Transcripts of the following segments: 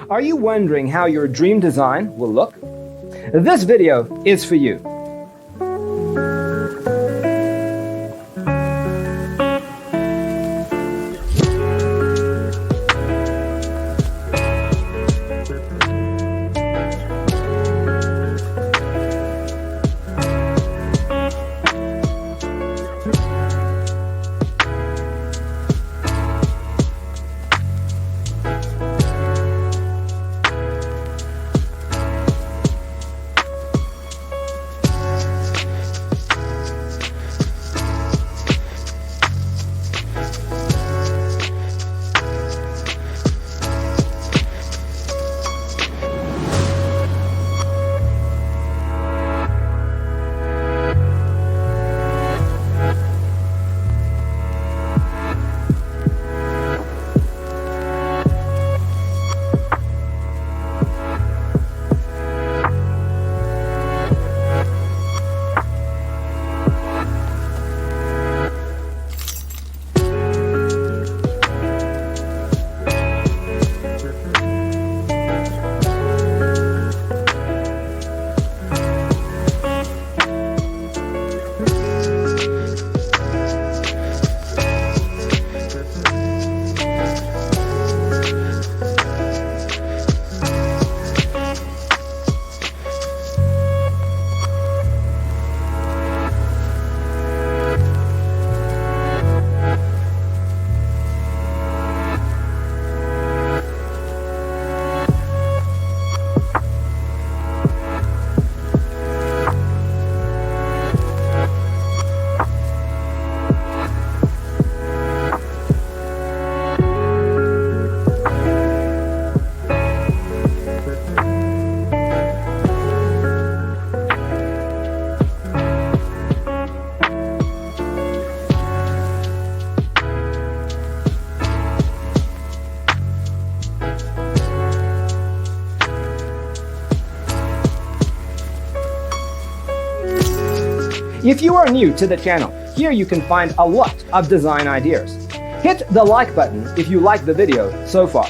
Are you wondering how your dream design will look? This video is for you. If you are new to the channel, here you can find a lot of design ideas. Hit the like button if you like the video so far.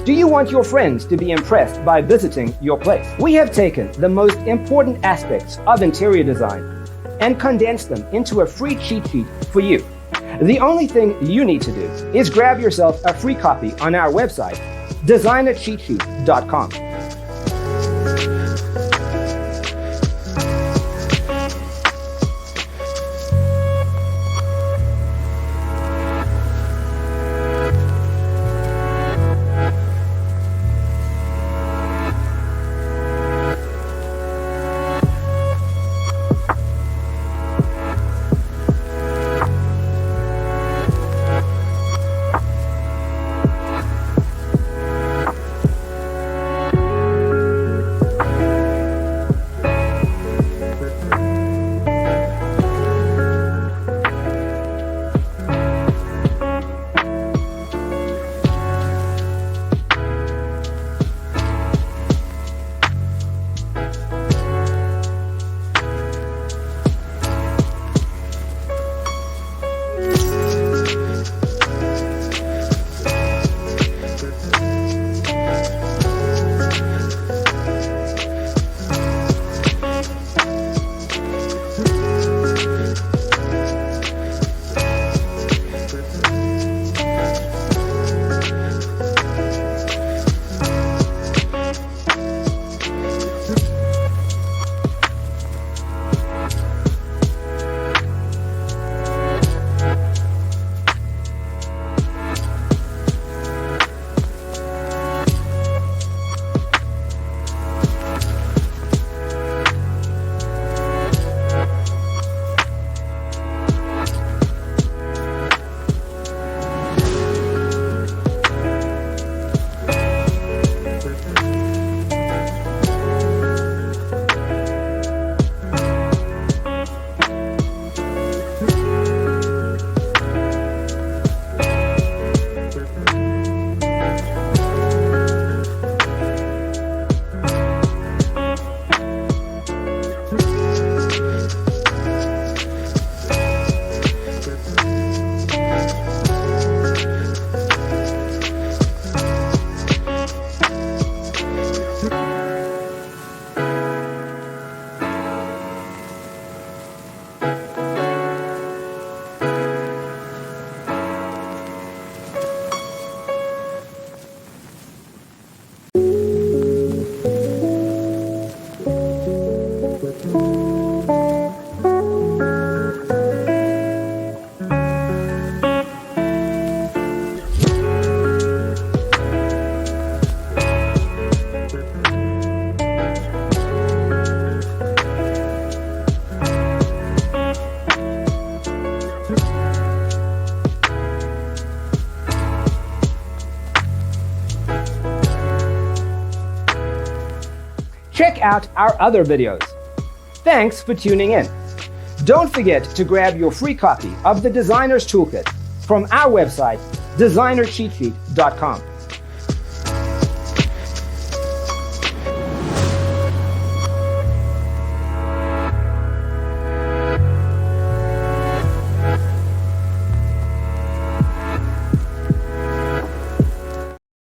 Do you want your friends to be impressed by visiting your place? We have taken the most important aspects of interior design and condensed them into a free cheat sheet for you. The only thing you need to do is grab yourself a free copy on our website, designercheatsheet.com. Check out our other videos. Thanks for tuning in. Don't forget to grab your free copy of the Designer's Toolkit from our website, designercheatsheet.com.